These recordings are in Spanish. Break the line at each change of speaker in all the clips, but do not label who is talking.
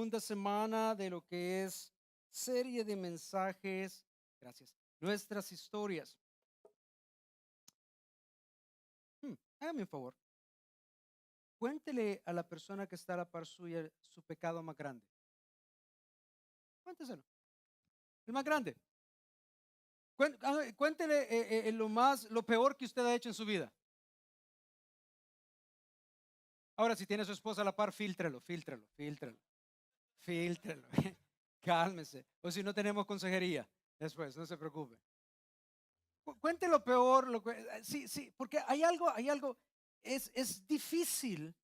segunda semana de lo que es serie de mensajes. Gracias. Nuestras historias. Hágame un favor. Cuéntele a la persona que está a la par suya su pecado más grande. Cuénteselo. El más grande. Cuéntele lo peor que usted ha hecho en su vida. Ahora, si tiene a su esposa a la par, fíltrelo. Cálmese. O si no tenemos consejería, después, no se preocupe. Cuente lo peor, sí, porque hay algo, es difícil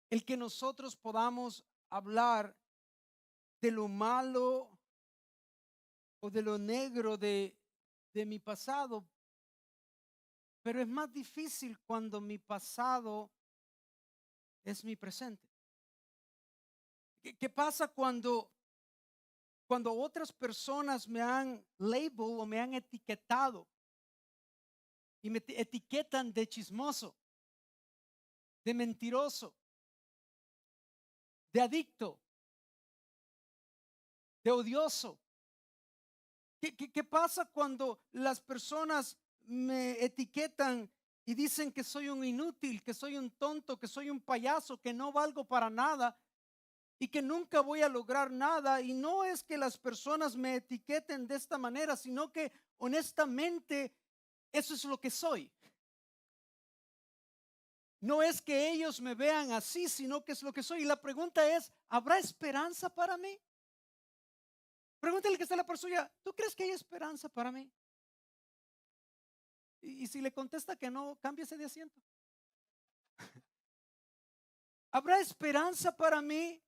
el que nosotros podamos hablar de lo malo o de lo negro de mi pasado, pero es más difícil cuando mi pasado es mi presente. ¿Qué pasa cuando otras personas me han labeled o me han etiquetado y me etiquetan de chismoso, de mentiroso, de adicto, de odioso? ¿Qué pasa cuando las personas me etiquetan y dicen que soy un inútil, que soy un tonto, que soy un payaso, que no valgo para nada y que nunca voy a lograr nada? Y no es que las personas me etiqueten de esta manera, sino que honestamente eso es lo que soy. No es que ellos me vean así, sino que es lo que soy. Y la pregunta es, ¿habrá esperanza para mí? Pregúntale que está en la par suya, ¿tú crees que hay esperanza para mí? Y si le contesta que no, cámbiese de asiento. ¿Habrá esperanza para mí?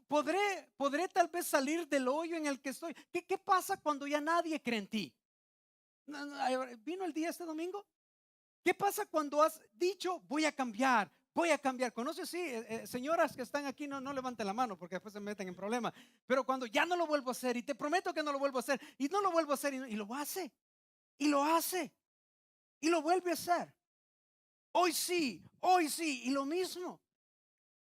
¿Podré tal vez salir del hoyo en el que estoy? ¿Qué pasa cuando ya nadie cree en ti? ¿Vino el día este domingo? ¿Qué pasa cuando has dicho voy a cambiar? Voy a cambiar. ¿Conoces? Sí, señoras que están aquí, no levanten la mano porque después se meten en problemas. Pero cuando ya no lo vuelvo a hacer y te prometo que no lo vuelvo a hacer y no lo vuelvo a hacer y lo hace y lo hace y lo vuelve a hacer. Hoy sí y lo mismo.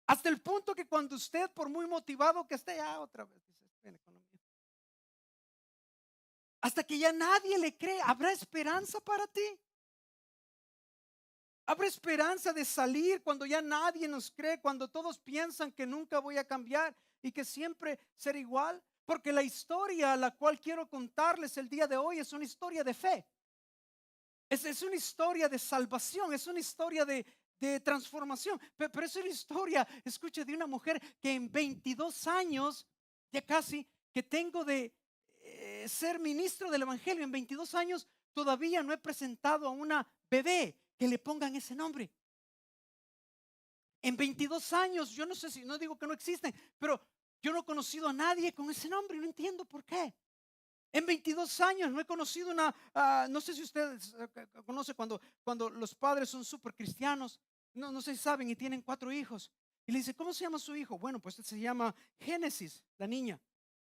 Hasta el punto que cuando usted, por muy motivado que esté, ya otra vez dice, "Ven, economía". Hasta que ya nadie le cree, ¿habrá esperanza para ti? ¿Habrá esperanza de salir cuando ya nadie nos cree, cuando todos piensan que nunca voy a cambiar y que siempre será igual? Porque la historia a la cual quiero contarles el día de hoy es una historia de fe. Es una historia de salvación, es una historia de transformación, pero es una historia, escuche, de una mujer que en 22 años, ya casi, que tengo de ser ministro del Evangelio, en 22 años todavía no he presentado a una bebé que le pongan ese nombre. En 22 años, yo no sé si, no digo que no existen, pero yo no he conocido a nadie con ese nombre, no entiendo por qué. En 22 años no he conocido no sé si ustedes conoce cuando los padres son súper cristianos, no sé si saben y tienen 4 hijos. Y le dice, ¿cómo se llama su hijo? Bueno, pues se llama Génesis, la niña.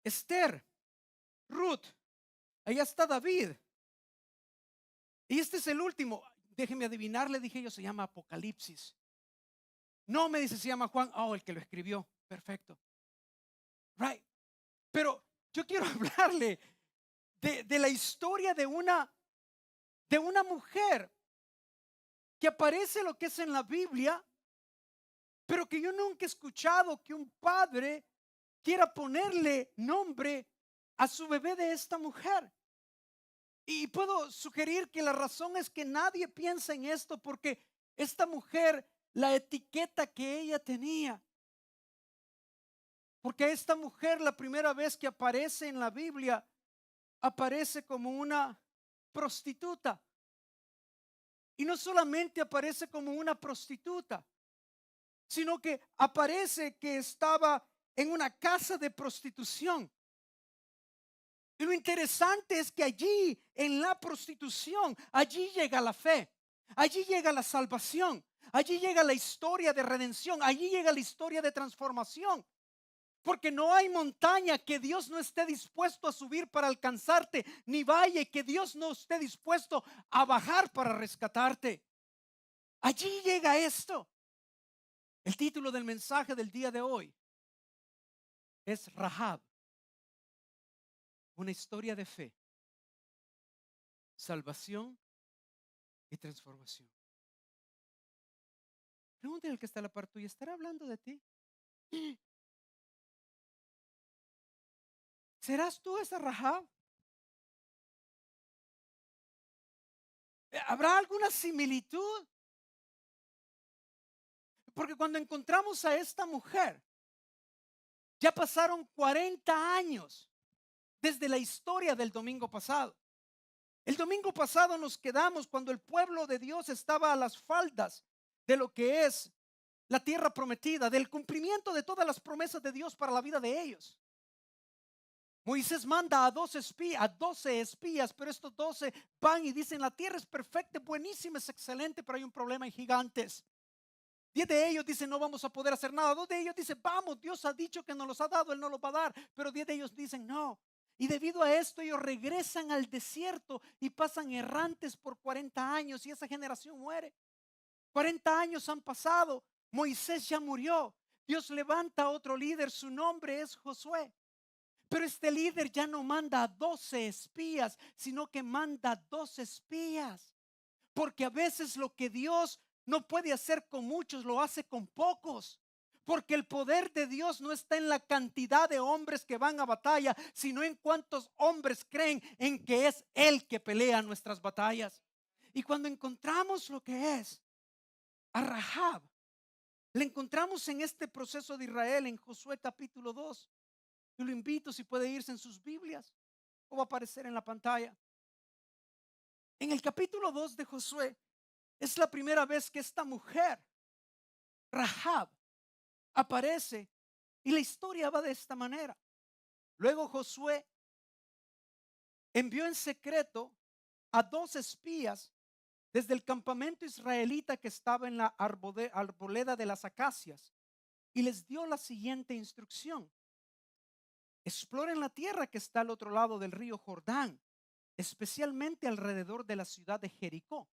Esther, Ruth, allá está David. Y este es el último. Déjeme adivinar, le dije yo, se llama Apocalipsis. No, me dice, se llama Juan. Oh, el que lo escribió. Perfecto. Right. Pero yo quiero hablarle de la historia de una mujer que aparece lo que es en la Biblia, pero que yo nunca he escuchado que un padre quiera ponerle nombre a su bebé de esta mujer. Y puedo sugerir que la razón es que nadie piensa en esto porque esta mujer, la etiqueta que ella tenía, porque esta mujer la primera vez que aparece en la Biblia aparece como una prostituta. Y no solamente aparece como una prostituta, sino que aparece que estaba en una casa de prostitución. Y lo interesante es que allí, en la prostitución, allí llega la fe, allí llega la salvación, allí llega la historia de redención, allí llega la historia de transformación. Porque no hay montaña que Dios no esté dispuesto a subir para alcanzarte, ni valle que Dios no esté dispuesto a bajar para rescatarte. Allí llega esto. El título del mensaje del día de hoy es Rahab, una historia de fe, salvación y transformación. Pregúntale al que está a la par tuya, ¿estará hablando de ti? ¿Serás tú esa Rahab? ¿Habrá alguna similitud? Porque cuando encontramos a esta mujer, ya pasaron 40 años desde la historia del domingo pasado. El domingo pasado nos quedamos cuando el pueblo de Dios estaba a las faldas de lo que es la tierra prometida, del cumplimiento de todas las promesas de Dios para la vida de ellos. Moisés manda a 12 espías, pero estos 12 van y dicen: la tierra es perfecta, buenísima, es excelente, pero hay un problema, hay gigantes. 10 de ellos dicen: no vamos a poder hacer nada. 2 de ellos dicen: vamos, Dios ha dicho que nos los ha dado, Él no los va a dar. Pero 10 de ellos dicen: no. Y debido a esto ellos regresan al desierto y pasan errantes por 40 años y esa generación muere. 40 años han pasado, Moisés ya murió. Dios levanta a otro líder, su nombre es Josué. Pero este líder ya no manda a 12 espías, sino que manda 2 espías. Porque a veces lo que Dios no puede hacer con muchos, lo hace con pocos. Porque el poder de Dios no está en la cantidad de hombres que van a batalla, sino en cuántos hombres creen en que es Él que pelea nuestras batallas. Y cuando encontramos lo que es a Rahab, le encontramos en este proceso de Israel en Josué capítulo 2. Yo lo invito, si puede irse en sus Biblias o va a aparecer en la pantalla. En el capítulo 2 de Josué es la primera vez que esta mujer, Rahab, aparece y la historia va de esta manera. Luego Josué envió en secreto a 2 espías desde el campamento israelita que estaba en la arboleda de las acacias y les dio la siguiente instrucción: exploren la tierra que está al otro lado del río Jordán, especialmente alrededor de la ciudad de Jericó.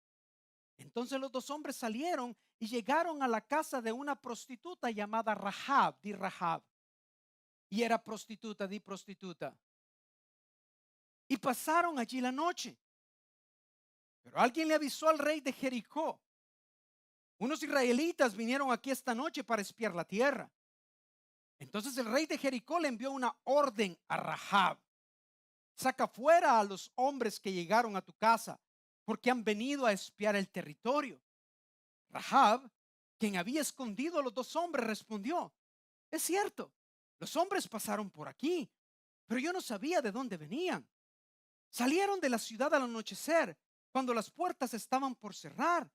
Entonces los 2 hombres salieron y llegaron a la casa de una prostituta llamada Rahab, di Rahab. Y era prostituta, di prostituta. Y pasaron allí la noche. Pero alguien le avisó al rey de Jericó: unos israelitas vinieron aquí esta noche para espiar la tierra. Entonces el rey de Jericó le envió una orden a Rahab: saca fuera a los hombres que llegaron a tu casa, porque han venido a espiar el territorio. Rahab, quien había escondido a los 2 hombres, respondió: es cierto, los hombres pasaron por aquí, pero yo no sabía de dónde venían. Salieron de la ciudad al anochecer, cuando las puertas estaban por cerrar.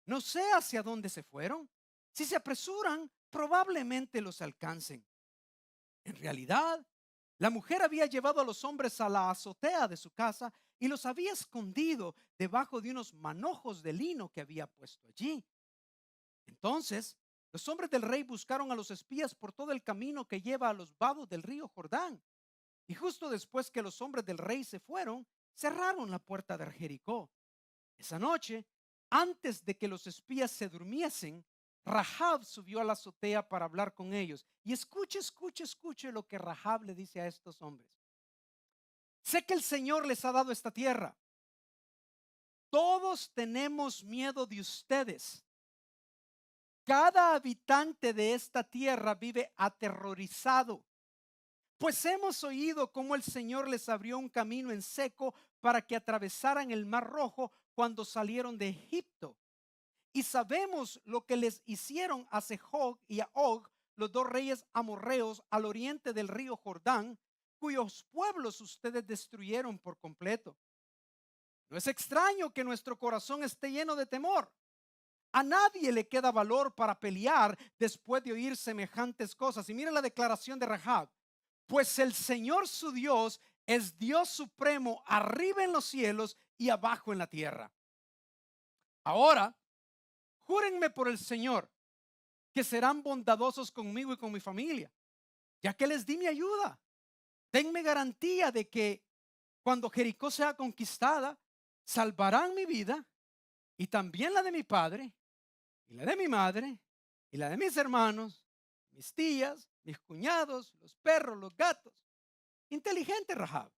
No sé hacia dónde se fueron. Si se apresuran, probablemente los alcancen. En realidad, la mujer había llevado a los hombres a la azotea de su casa y los había escondido debajo de unos manojos de lino que había puesto allí. Entonces, los hombres del rey buscaron a los espías por todo el camino que lleva a los vados del río Jordán. Y justo después que los hombres del rey se fueron, cerraron la puerta de Jericó. Esa noche, antes de que los espías se durmiesen, Rahab subió a la azotea para hablar con ellos. Y escuche lo que Rahab le dice a estos hombres: sé que el Señor les ha dado esta tierra. Todos tenemos miedo de ustedes. Cada habitante de esta tierra vive aterrorizado, pues hemos oído cómo el Señor les abrió un camino en seco para que atravesaran el Mar Rojo cuando salieron de Egipto. Y sabemos lo que les hicieron a Sejog y a Og, los 2 reyes amorreos al oriente del río Jordán, cuyos pueblos ustedes destruyeron por completo. No es extraño que nuestro corazón esté lleno de temor. A nadie le queda valor para pelear después de oír semejantes cosas. Y miren la declaración de Rahab: pues el Señor su Dios es Dios supremo arriba en los cielos y abajo en la tierra. Ahora, júrenme por el Señor que serán bondadosos conmigo y con mi familia, ya que les di mi ayuda. Denme garantía de que cuando Jericó sea conquistada, salvarán mi vida y también la de mi padre y la de mi madre y la de mis hermanos, mis tías mis cuñados, los perros, los gatos. Inteligente Rahab.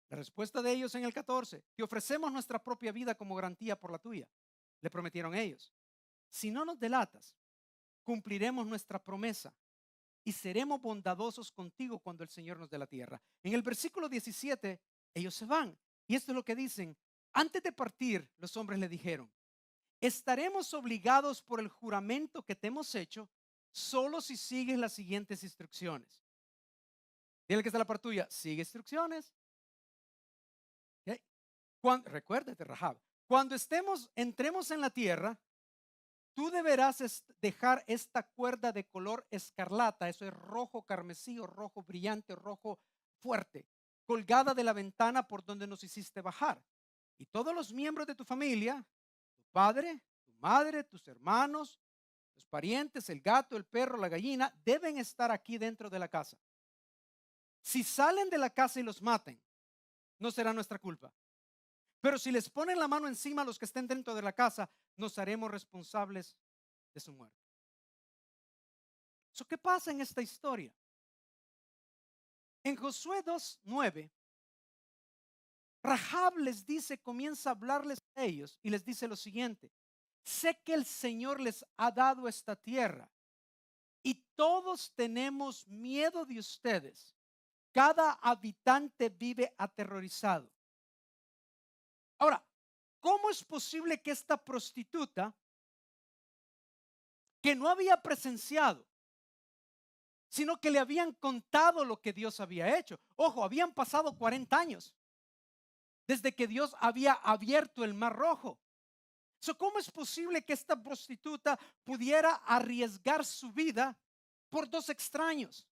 La respuesta de ellos en el 14: te ofrecemos nuestra propia vida como garantía por la tuya. Le prometieron ellos: si no nos delatas, cumpliremos nuestra promesa y seremos bondadosos contigo cuando el Señor nos dé la tierra. En el versículo 17, ellos se van. Y esto es lo que dicen. Antes de partir, los hombres le dijeron: estaremos obligados por el juramento que te hemos hecho solo si sigues las siguientes instrucciones. Dile que está la parte tuya: sigue instrucciones. ¿Okay? Recuérdate, Rahab, cuando entremos en la tierra, tú deberás dejar esta cuerda de color escarlata, eso es rojo carmesí o rojo brillante o rojo fuerte, colgada de la ventana por donde nos hiciste bajar. Y todos los miembros de tu familia, tu padre, tu madre, tus hermanos, tus parientes, el gato, el perro, la gallina, deben estar aquí dentro de la casa. Si salen de la casa y los maten, no será nuestra culpa. Pero si les ponen la mano encima a los que estén dentro de la casa, nos haremos responsables de su muerte. ¿Qué pasa en esta historia? En Josué 2:9, Rahab les dice, comienza a hablarles a ellos y les dice lo siguiente: sé que el Señor les ha dado esta tierra y todos tenemos miedo de ustedes. Cada habitante vive aterrorizado. Ahora, ¿cómo es posible que esta prostituta, que no había presenciado, sino que le habían contado lo que Dios había hecho? Ojo, habían pasado 40 años desde que Dios había abierto el Mar Rojo. ¿Cómo es posible que esta prostituta pudiera arriesgar su vida por dos extraños?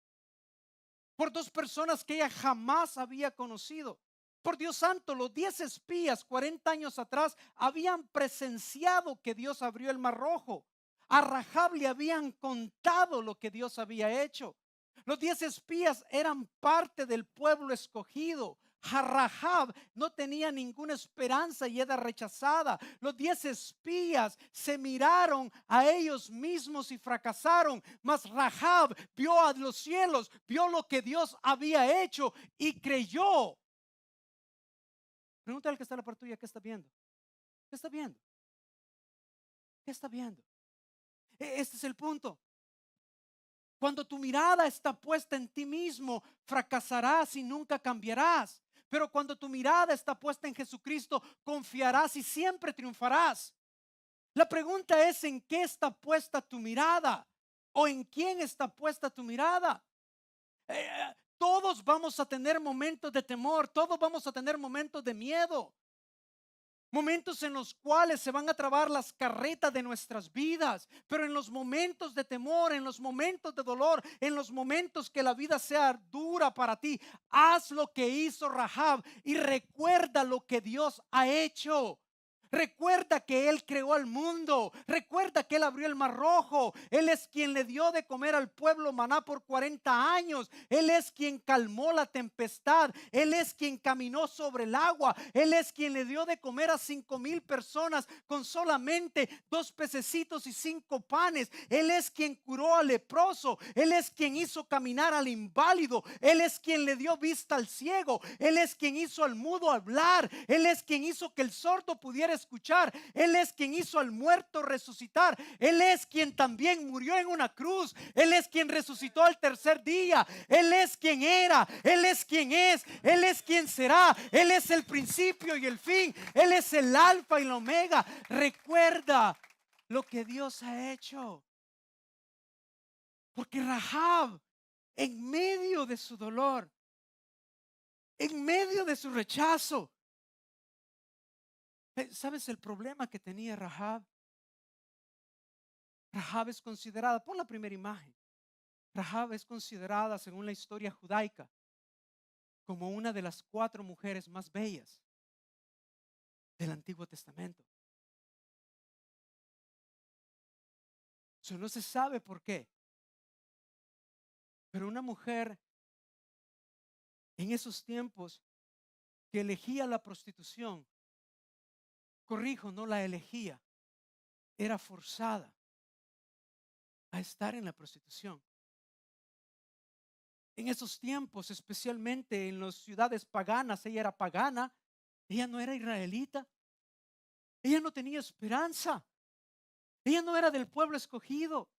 Por dos personas que ella jamás había conocido. Por Dios santo, los 10 espías 40 años atrás habían presenciado que Dios abrió el Mar Rojo. A Rahab le habían contado lo que Dios había hecho. Los 10 espías eran parte del pueblo escogido. Rahab no tenía ninguna esperanza y era rechazada. Los 10 espías se miraron a ellos mismos y fracasaron. Mas Rahab vio a los cielos, vio lo que Dios había hecho y creyó. Pregúntale al que está a la par tuya: ¿qué está viendo? ¿Qué está viendo? ¿Qué está viendo? Este es el punto. Cuando tu mirada está puesta en ti mismo, fracasarás y nunca cambiarás. Pero cuando tu mirada está puesta en Jesucristo, confiarás y siempre triunfarás. La pregunta es: ¿en qué está puesta tu mirada? ¿O en quién está puesta tu mirada? Todos vamos a tener momentos de temor, todos vamos a tener momentos de miedo. Momentos en los cuales se van a trabar las carretas de nuestras vidas. Pero en los momentos de temor, en los momentos de dolor, en los momentos que la vida sea dura para ti, haz lo que hizo Rahab y recuerda lo que Dios ha hecho. Recuerda que Él creó al mundo. Recuerda que Él abrió el Mar Rojo. Él es quien le dio de comer al pueblo maná por 40 años. Él es quien calmó la tempestad. Él es quien caminó sobre el agua. Él es quien le dio de comer a 5,000 personas con solamente 2 pececitos y 5 panes. Él es quien curó al leproso. Él es quien hizo caminar al inválido. Él es quien le dio vista al ciego. Él es quien hizo al mudo hablar. Él es quien hizo que el sordo pudiera escuchar. Él es quien hizo al muerto resucitar. Él es quien también murió en una cruz. Él es quien resucitó al tercer día. Él es quien era. Él es quien es. Él es quien será. Él es el principio y el fin. Él es el alfa y el omega. Recuerda lo que Dios ha hecho. Porque Rahab, en medio de su dolor, en medio de su rechazo, ¿sabes el problema que tenía Rahab? Rahab es considerada, pon la primera imagen. Rahab es considerada, según la historia judaica, como una de las 4 mujeres más bellas del Antiguo Testamento. Eso no se sabe por qué. Pero una mujer en esos tiempos que elegía la prostitución, corrijo, no la elegía, era forzada a estar en la prostitución. En esos tiempos, especialmente en las ciudades paganas, ella era pagana, ella no era israelita, ella no tenía esperanza, ella no era del pueblo escogido.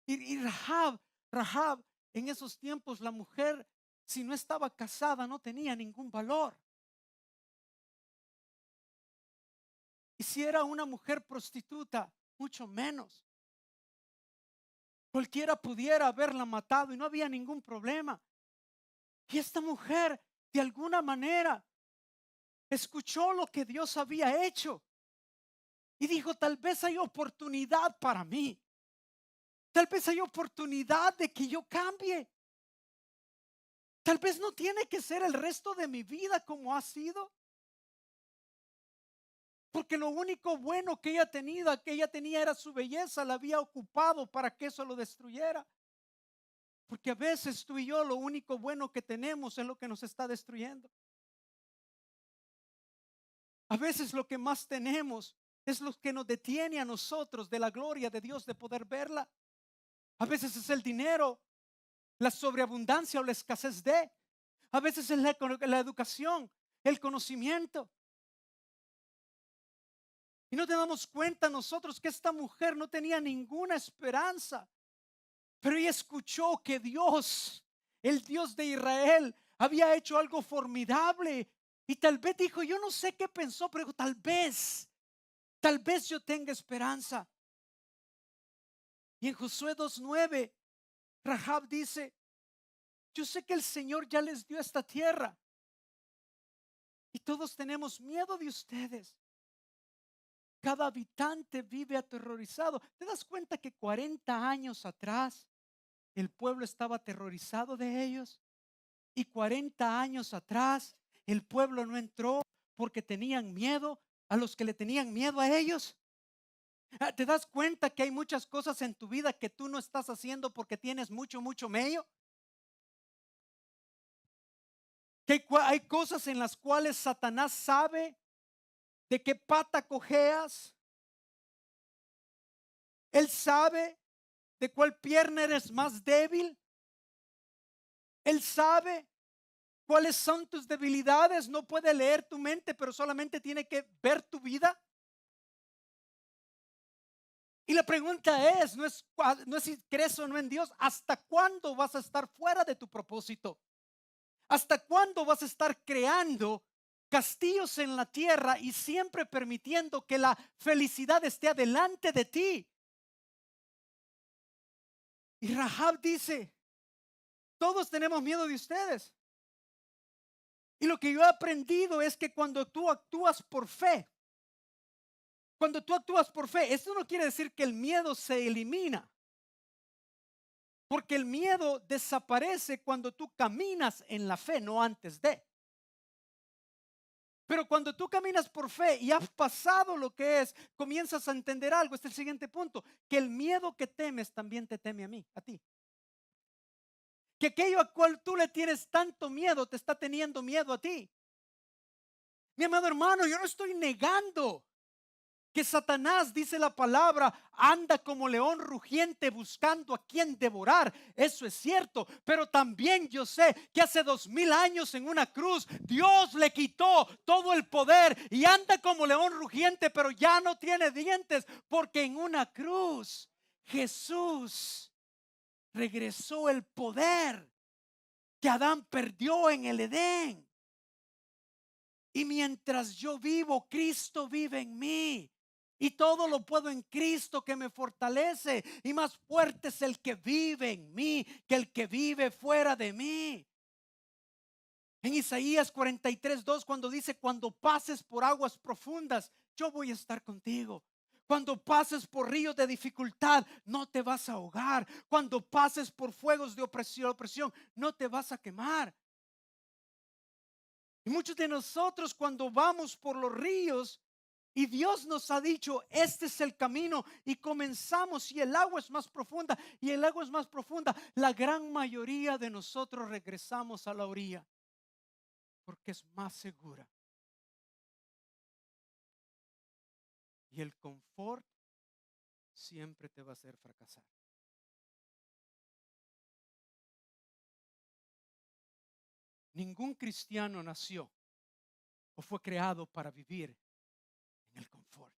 Y Rahab, en esos tiempos, la mujer, si no estaba casada, no tenía ningún valor. Y si era una mujer prostituta, mucho menos. Cualquiera pudiera haberla matado y no había ningún problema. Y esta mujer, de alguna manera, escuchó lo que Dios había hecho y dijo, tal vez hay oportunidad para mí. Tal vez hay oportunidad de que yo cambie. Tal vez no tiene que ser el resto de mi vida como ha sido. Porque lo único bueno que ella tenía era su belleza, la había ocupado para que eso lo destruyera. Porque a veces tú y yo lo único bueno que tenemos es lo que nos está destruyendo. A veces lo que más tenemos es lo que nos detiene a nosotros de la gloria de Dios de poder verla. A veces es el dinero, la sobreabundancia o la escasez de. A veces es la educación, el conocimiento. Y no te damos cuenta nosotros que esta mujer no tenía ninguna esperanza. Pero ella escuchó que Dios, el Dios de Israel, había hecho algo formidable. Y tal vez dijo, yo no sé qué pensó, pero dijo, tal vez yo tenga esperanza. Y en Josué 2:9, Rahab dice, yo sé que el Señor ya les dio esta tierra. Y todos tenemos miedo de ustedes. Cada habitante vive aterrorizado. ¿Te das cuenta que 40 años atrás el pueblo estaba aterrorizado de ellos? Y 40 años atrás el pueblo no entró porque tenían miedo a los que le tenían miedo a ellos. ¿Te das cuenta que hay muchas cosas en tu vida que tú no estás haciendo porque tienes mucho miedo? Que hay cosas en las cuales Satanás sabe de qué pata cojeas. Él sabe de cuál pierna eres más débil. Él sabe cuáles son tus debilidades. No puede leer tu mente, pero solamente tiene que ver tu vida. Y la pregunta es, no es si crees o no en Dios, ¿hasta cuándo vas a estar fuera de tu propósito? ¿Hasta cuándo vas a estar creando castillos en la tierra y siempre permitiendo que la felicidad esté adelante de ti? Y Rahab dice, todos tenemos miedo de ustedes. Y lo que yo he aprendido es que cuando tú actúas por fe, esto no quiere decir que el miedo se elimina. Porque el miedo desaparece cuando tú caminas en la fe, no antes de. Pero cuando tú caminas por fe y has pasado lo que es, comienzas a entender algo. Este es el siguiente punto, que el miedo que temes también te teme a ti. Que aquello a cual tú le tienes tanto miedo te está teniendo miedo a ti. Mi amado hermano, yo no estoy negando que Satanás, dice la palabra, anda como león rugiente buscando a quien devorar. Eso es cierto, pero también yo sé que hace 2000 años en una cruz Dios le quitó todo el poder y anda como león rugiente, pero ya no tiene dientes, porque en una cruz Jesús regresó el poder que Adán perdió en el Edén. Y mientras yo vivo, Cristo vive en mí. Y todo lo puedo en Cristo que me fortalece. Y más fuerte es el que vive en mí que el que vive fuera de mí. En Isaías 43:2, cuando dice, cuando pases por aguas profundas, yo voy a estar contigo. Cuando pases por ríos de dificultad, no te vas a ahogar. Cuando pases por fuegos de opresión, no te vas a quemar. Y muchos de nosotros cuando vamos por los ríos y Dios nos ha dicho, este es el camino, y comenzamos y el agua es más profunda y el agua es más profunda, la gran mayoría de nosotros regresamos a la orilla porque es más segura. Y el confort siempre te va a hacer fracasar. Ningún cristiano nació o fue creado para vivir en el confort.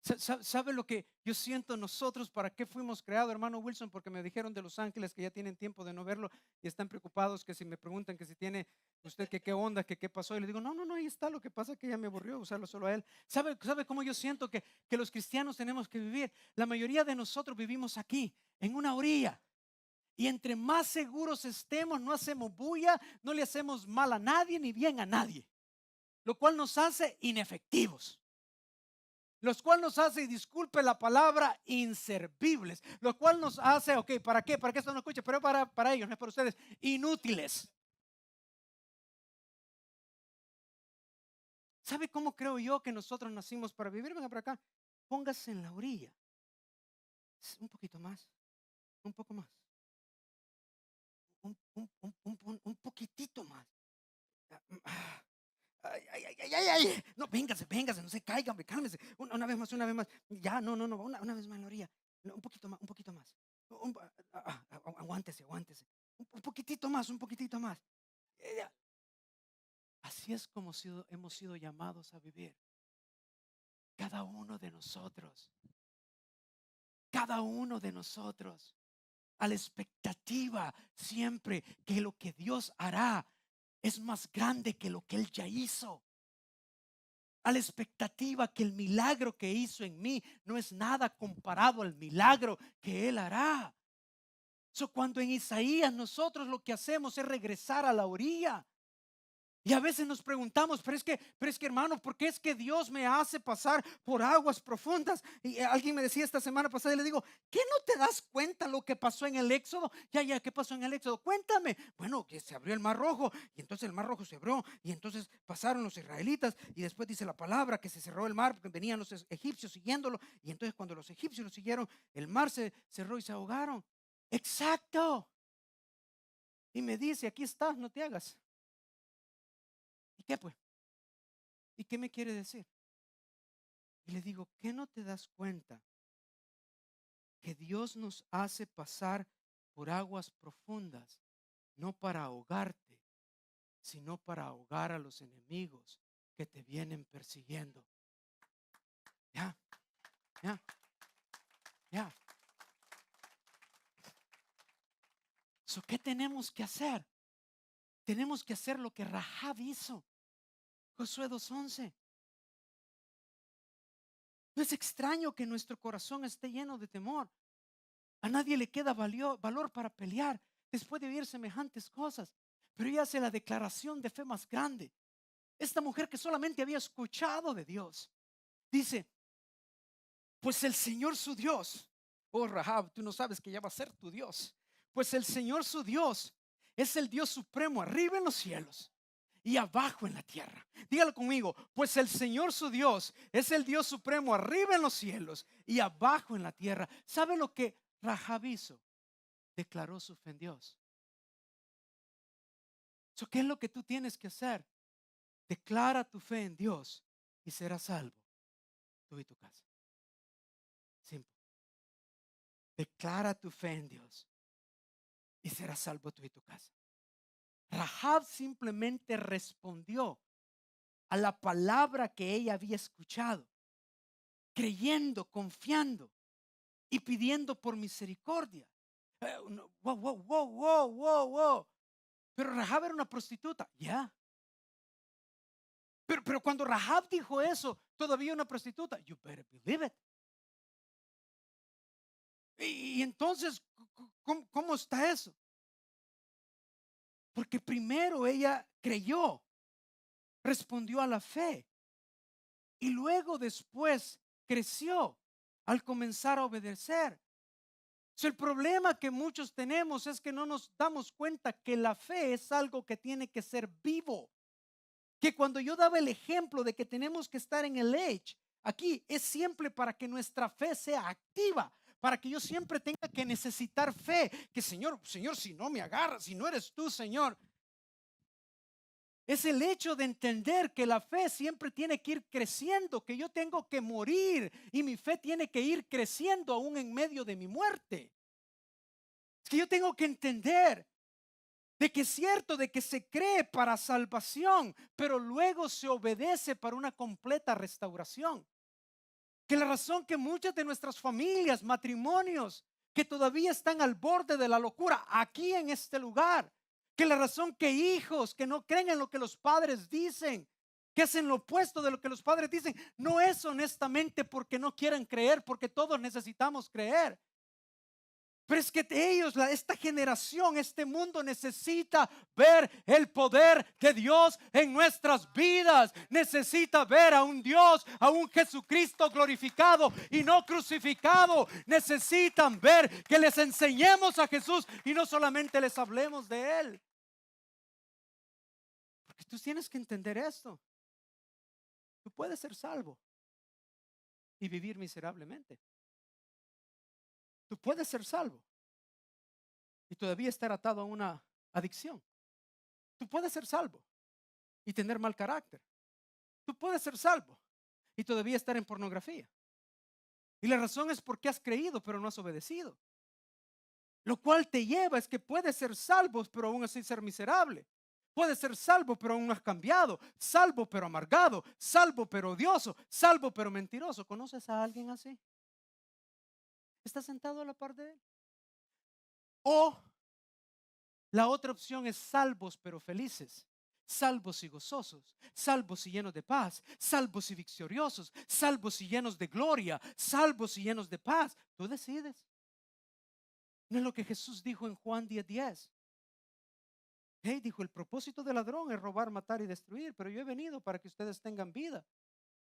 ¿Sabe lo que yo siento nosotros? ¿Para qué fuimos creados, hermano Wilson? Porque me dijeron de Los Ángeles que ya tienen tiempo de no verlo y están preocupados, que si me preguntan que si tiene usted que qué onda, que qué pasó, y le digo, no, ahí está, lo que pasa es que ya me aburrió usarlo solo a él. ¿Sabe cómo yo siento que los cristianos tenemos que vivir? La mayoría de nosotros vivimos aquí, en una orilla. Y entre más seguros estemos, no hacemos bulla, no le hacemos mal a nadie ni bien a nadie, lo cual nos hace inefectivos. Los cual nos hace, y disculpe la palabra, inservibles. Lo cual nos hace, ok, ¿para qué? Para que esto no escuche, pero para ellos, no es para ustedes, inútiles. ¿Sabe cómo creo yo que nosotros nacimos para vivir? Venga para acá, póngase en la orilla. Un poquito más, un poco más. Un poquitito más. Ay. No, véngase, no se caigan, cálmese. Una vez más. Ya, no, una vez más en la orilla. Un poquito más. Aguántese. Un poquitito más. Así es como hemos sido llamados a vivir. Cada uno de nosotros. A la expectativa siempre que lo que Dios hará es más grande que lo que Él ya hizo. A la expectativa que el milagro que hizo en mí no es nada comparado al milagro que Él hará. Cuando en Isaías nosotros lo que hacemos es regresar a la orilla. Y a veces nos preguntamos, pero es que hermano, ¿por qué es que Dios me hace pasar por aguas profundas? Y alguien me decía esta semana pasada, y le digo, ¿qué no te das cuenta lo que pasó en el Éxodo? Ya, ¿qué pasó en el Éxodo? Cuéntame. Bueno, que se abrió el Mar Rojo, y entonces el Mar Rojo se abrió, y entonces pasaron los israelitas, y después dice la palabra que se cerró el mar, porque venían los egipcios siguiéndolo, y entonces cuando los egipcios lo siguieron, el mar se cerró y se ahogaron. Exacto. Y me dice, aquí estás, no te hagas. ¿Y qué pues? ¿Y qué me quiere decir? Y le digo, ¿qué no te das cuenta? Que Dios nos hace pasar por aguas profundas, no para ahogarte, sino para ahogar a los enemigos que te vienen persiguiendo. Ya. ¿Qué tenemos que hacer? Tenemos que hacer lo que Rahab hizo. Josué 2:11. No es extraño que nuestro corazón esté lleno de temor. A nadie le queda valor para pelear después de oír semejantes cosas. Pero ella hace la declaración de fe más grande. Esta mujer que solamente había escuchado de Dios, dice, pues el Señor su Dios, oh Rahab, tú no sabes que ya va a ser tu Dios. Pues el Señor su Dios es el Dios supremo arriba en los cielos y abajo en la tierra. Dígalo conmigo, pues el Señor su Dios es el Dios supremo arriba en los cielos y abajo en la tierra. ¿Sabe lo que Rahab hizo? Declaró su fe en Dios. ¿Qué es lo que tú tienes que hacer? Declara tu fe en Dios y serás salvo, tú y tu casa. Simple. Declara tu fe en Dios y serás salvo tú y tu casa. Rahab simplemente respondió a la palabra que ella había escuchado, creyendo, confiando y pidiendo por misericordia. Wow. Pero Rahab era una prostituta, ya. Pero cuando Rahab dijo eso, todavía una prostituta, you better believe it. Y entonces, ¿cómo está eso? Porque primero ella creyó, respondió a la fe y luego después creció al comenzar a obedecer. El problema que muchos tenemos es que no nos damos cuenta que la fe es algo que tiene que ser vivo. Que cuando yo daba el ejemplo de que tenemos que estar en el edge, aquí es siempre para que nuestra fe sea activa, para que yo siempre tenga que necesitar fe, que Señor, si no me agarras, si no eres tú, Señor. Es el hecho de entender que la fe siempre tiene que ir creciendo, que yo tengo que morir y mi fe tiene que ir creciendo aún en medio de mi muerte. Es que yo tengo que entender De que es cierto, de que se cree para salvación, pero luego se obedece para una completa restauración. Que la razón que muchas de nuestras familias, matrimonios, que todavía están al borde de la locura aquí en este lugar, que la razón que hijos que no creen en lo que los padres dicen, que hacen lo opuesto de lo que los padres dicen, no es honestamente porque no quieren creer, porque todos necesitamos creer. Pero es que ellos, esta generación, este mundo necesita ver el poder de Dios en nuestras vidas. Necesita ver a un Dios, a un Jesucristo glorificado y no crucificado. Necesitan ver que les enseñemos a Jesús y no solamente les hablemos de Él. Porque tú tienes que entender esto. Tú puedes ser salvo y vivir miserablemente. Tú puedes ser salvo y todavía estar atado a una adicción. Tú puedes ser salvo y tener mal carácter. Tú puedes ser salvo y todavía estar en pornografía. Y la razón es porque has creído pero no has obedecido. Lo cual te lleva es que puedes ser salvo pero aún así ser miserable. Puedes ser salvo pero aún no has cambiado. Salvo pero amargado. Salvo pero odioso. Salvo pero mentiroso. ¿Conoces a alguien así? ¿Está sentado a la par de él? O la otra opción es salvos pero felices, salvos y gozosos, salvos y llenos de paz, salvos y victoriosos, salvos y llenos de gloria, salvos y llenos de paz. Tú decides. No es lo que Jesús dijo en Juan 10:10. Hey, dijo, el propósito del ladrón es robar, matar y destruir, pero yo he venido para que ustedes tengan vida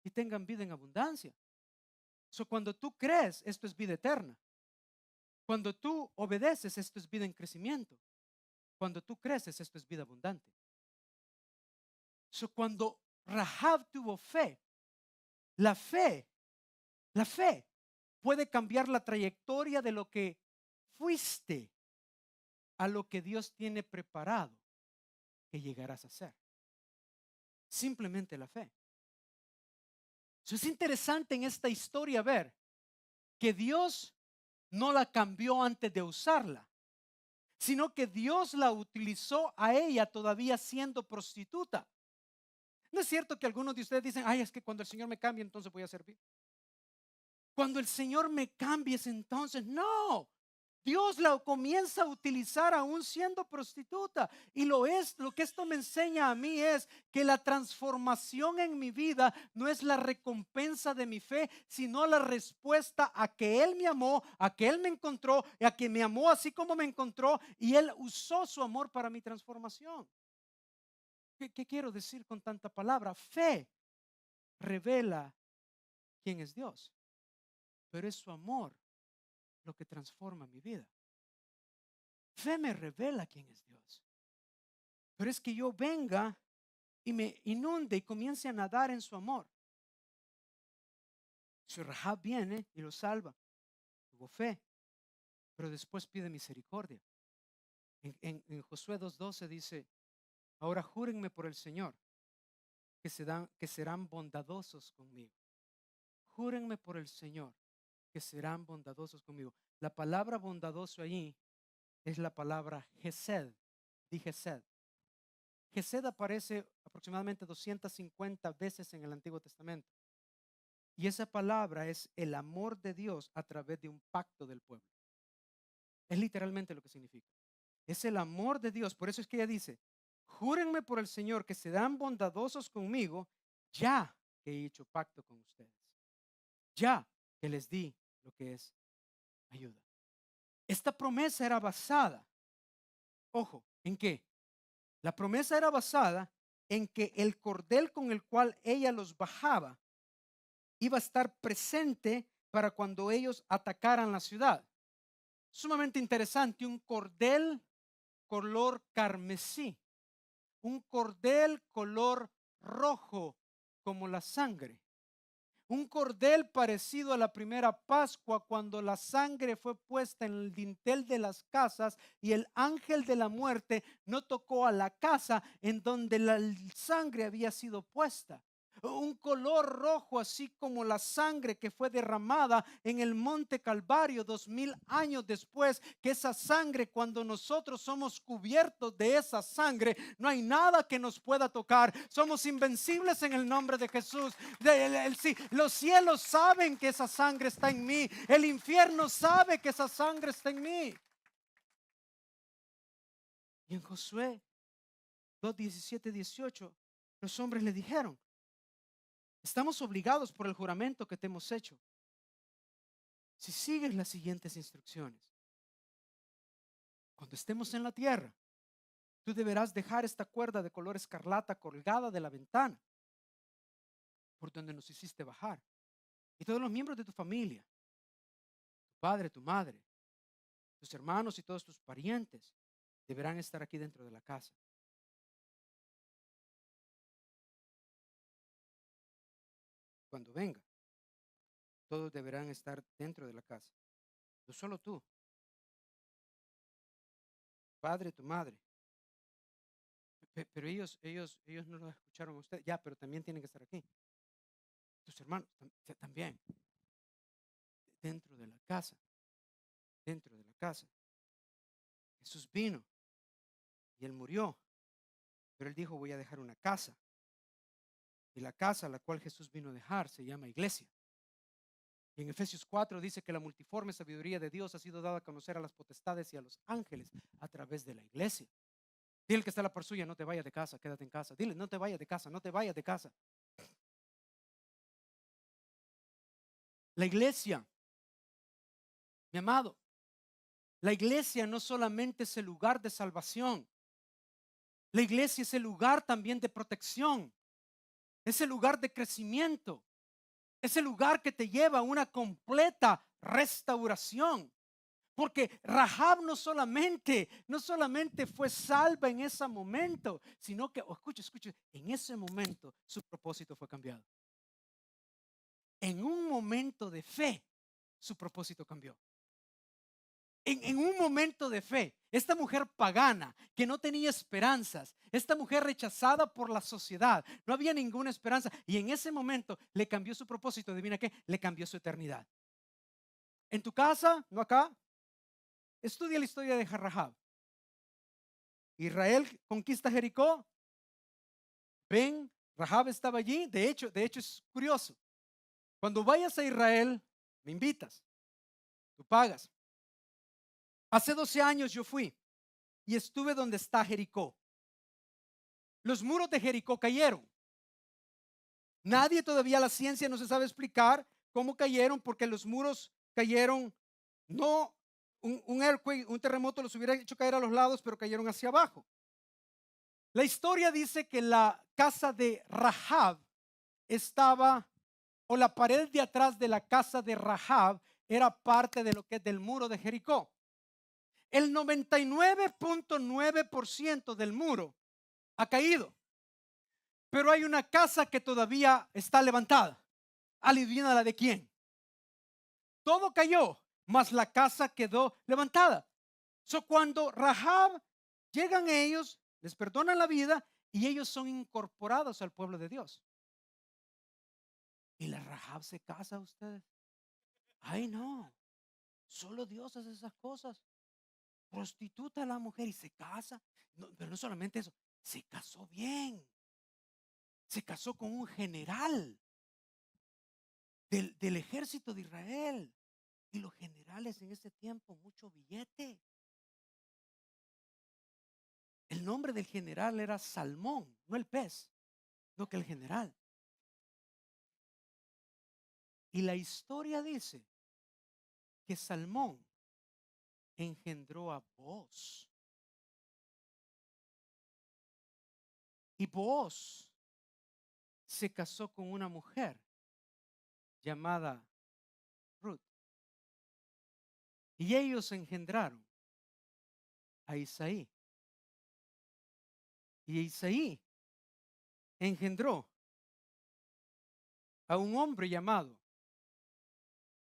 y tengan vida en abundancia. Cuando tú crees, esto es vida eterna. Cuando tú obedeces, esto es vida en crecimiento. Cuando tú creces, esto es vida abundante. Cuando Rahab tuvo fe, la fe puede cambiar la trayectoria de lo que fuiste a lo que Dios tiene preparado que llegarás a ser. Simplemente la fe. Es interesante en esta historia ver que Dios no la cambió antes de usarla, sino que Dios la utilizó a ella todavía siendo prostituta. No es cierto que algunos de ustedes dicen, ay, es que cuando el Señor me cambie, entonces voy a servir. Cuando el Señor me cambie, entonces, no. Dios la comienza a utilizar aún siendo prostituta. Y lo que esto me enseña a mí es que la transformación en mi vida no es la recompensa de mi fe, sino la respuesta a que Él me amó, a que Él me encontró, a que me amó así como me encontró, y Él usó su amor para mi transformación. ¿Qué quiero decir con tanta palabra? Fe revela quién es Dios, pero es su amor lo que transforma mi vida. Fe me revela quién es Dios, pero es que yo venga y me inunde y comience a nadar en su amor. Si Rahab viene y lo salva, tuvo fe, pero después pide misericordia. En Josué 2:12 dice, ahora júrenme por el Señor que serán bondadosos conmigo. Júrenme por el Señor que serán bondadosos conmigo. La palabra bondadoso allí es la palabra Gesed. Di Gesed. Gesed aparece aproximadamente 250 veces en el Antiguo Testamento. Y esa palabra es el amor de Dios a través de un pacto del pueblo. Es literalmente lo que significa. Es el amor de Dios. Por eso es que ella dice, júrenme por el Señor que serán bondadosos conmigo, ya que he hecho pacto con ustedes. Ya que les di lo que es ayuda. Esta promesa era basada, ojo, ¿en qué? La promesa era basada en que el cordel con el cual ella los bajaba iba a estar presente para cuando ellos atacaran la ciudad. Sumamente interesante, un cordel color carmesí, un cordel color rojo como la sangre. Un cordel parecido a la primera Pascua cuando la sangre fue puesta en el dintel de las casas y el ángel de la muerte no tocó a la casa en donde la sangre había sido puesta. un color rojo, así como la sangre que fue derramada en el monte Calvario 2000 años después, que esa sangre, cuando nosotros somos cubiertos de esa sangre, no hay nada que nos pueda tocar. Somos invencibles en el nombre de Jesús. Sí, los cielos saben que esa sangre está en mí. El infierno sabe que esa sangre está en mí. Y en Josué 2:17-18, los hombres le dijeron: estamos obligados por el juramento que te hemos hecho. Si sigues las siguientes instrucciones, cuando estemos en la tierra, tú deberás dejar esta cuerda de color escarlata colgada de la ventana por donde nos hiciste bajar. Y todos los miembros de tu familia, tu padre, tu madre, tus hermanos y todos tus parientes deberán estar aquí dentro de la casa. Cuando venga, todos deberán estar dentro de la casa. No solo tú, padre, tu madre. Pero ellos no lo escucharon a usted. Ya, pero también tienen que estar aquí. Tus hermanos también. Dentro de la casa. Dentro de la casa. Jesús vino y él murió. Pero él dijo: voy a dejar una casa. Y la casa a la cual Jesús vino a dejar se llama iglesia. Y en Efesios 4 dice que la multiforme sabiduría de Dios ha sido dada a conocer a las potestades y a los ángeles a través de la iglesia. Dile que está a la par suya: no te vayas de casa, quédate en casa. Dile: no te vayas de casa, no te vayas de casa. La iglesia, mi amado, la iglesia no solamente es el lugar de salvación. La iglesia es el lugar también de protección. Es el lugar de crecimiento. Es el lugar que te lleva a una completa restauración. Porque Rahab no solamente fue salva en ese momento, sino que, escucha, en ese momento su propósito fue cambiado. En un momento de fe, su propósito cambió. En un momento de fe, esta mujer pagana que no tenía esperanzas, esta mujer rechazada por la sociedad, no había ninguna esperanza, y en ese momento le cambió su propósito. ¿Adivina qué? Le cambió su eternidad. En tu casa, no acá, estudia la historia de Rahab. Israel conquista Jericó. Ven, Rahab estaba allí. De hecho es curioso. Cuando vayas a Israel, me invitas, tú pagas. Hace 12 años yo fui y estuve donde está Jericó. Los muros de Jericó cayeron. Nadie todavía, la ciencia no se sabe explicar cómo cayeron, porque los muros cayeron, no un earthquake, un terremoto los hubiera hecho caer a los lados, pero cayeron hacia abajo. La historia dice que la casa de Rahab estaba, o la pared de atrás de la casa de Rahab era parte de lo que es del muro de Jericó. El 99.9% del muro ha caído, pero hay una casa que todavía está levantada. Adivina la de quién. Todo cayó, mas la casa quedó levantada. Cuando Rahab llegan ellos, les perdonan la vida y ellos son incorporados al pueblo de Dios. Y la Rahab se casa, ustedes. Ay, no, solo Dios hace esas cosas. Prostituta a la mujer y se casa. No, pero no solamente eso, se casó bien. Se casó con un general del ejército de Israel. Y los generales en ese tiempo, mucho billete. El nombre del general era Salmón, no el pez, no, que el general. Y la historia dice que Salmón engendró a Booz. Y Booz se casó con una mujer llamada Ruth. Y ellos engendraron a Isaí. Y Isaí engendró a un hombre llamado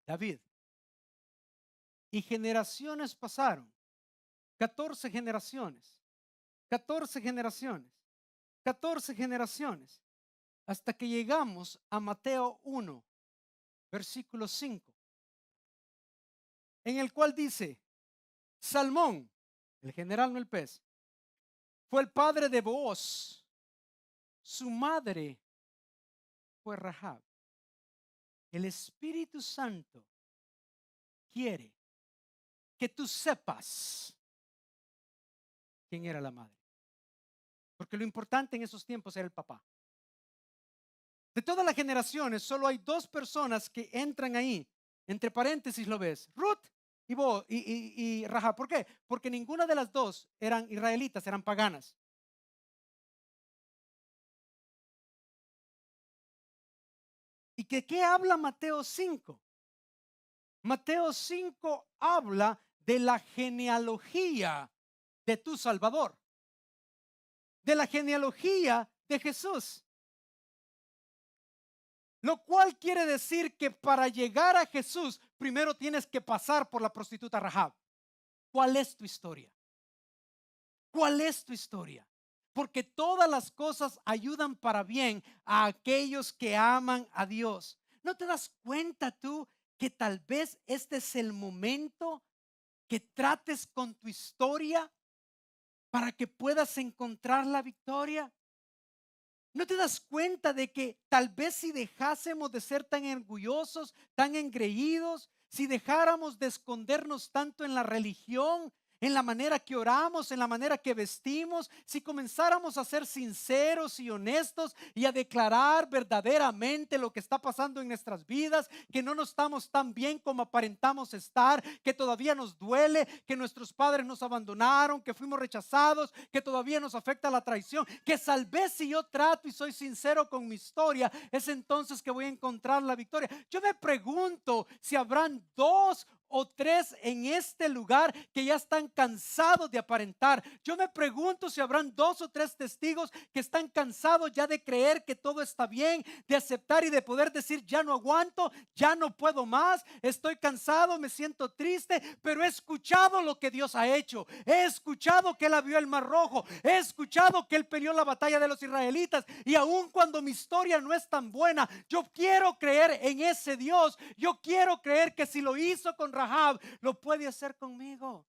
David. Y generaciones pasaron. 14 generaciones. 14 generaciones. 14 generaciones. hasta que llegamos a Mateo 1, versículo 5, en el cual dice, Salmón, el general, no el pez, fue el padre de Booz, su madre fue Rahab. El Espíritu Santo quiere que tú sepas quién era la madre, porque lo importante en esos tiempos era el papá. De todas las generaciones, solo hay dos personas que entran ahí. Entre paréntesis lo ves, Ruth y Rahab. ¿Por qué? Porque ninguna de las dos eran israelitas, eran paganas. ¿Y qué habla Mateo 5? Mateo 5 habla de la genealogía de tu Salvador, de la genealogía de Jesús. Lo cual quiere decir que para llegar a Jesús, primero tienes que pasar por la prostituta Rahab. ¿Cuál es tu historia? ¿Cuál es tu historia? Porque todas las cosas ayudan para bien a aquellos que aman a Dios. ¿No te das cuenta tú que tal vez este es el momento que trates con tu historia para que puedas encontrar la victoria? ¿No te das cuenta de que tal vez si dejásemos de ser tan orgullosos, tan engreídos, si dejáramos de escondernos tanto en la religión, en la manera que oramos, en la manera que vestimos, si comenzáramos a ser sinceros y honestos y a declarar verdaderamente lo que está pasando en nuestras vidas, que no nos estamos tan bien como aparentamos estar, que todavía nos duele, que nuestros padres nos abandonaron, que fuimos rechazados, que todavía nos afecta la traición, que tal vez si yo trato y soy sincero con mi historia, es entonces que voy a encontrar la victoria. Yo me pregunto si habrán dos o tres en este lugar que ya están cansados de aparentar. Yo me pregunto si habrán dos o tres testigos que están cansados ya de creer que todo está bien, de aceptar y de poder decir, ya no aguanto, ya no puedo más, estoy cansado, me siento triste, pero he escuchado lo que Dios ha hecho. He escuchado que Él abrió el mar rojo, he escuchado que Él peleó la batalla de los israelitas, y aun cuando mi historia no es tan buena, yo quiero creer en ese Dios. Yo quiero creer que si lo hizo con Rahab, lo puede hacer conmigo.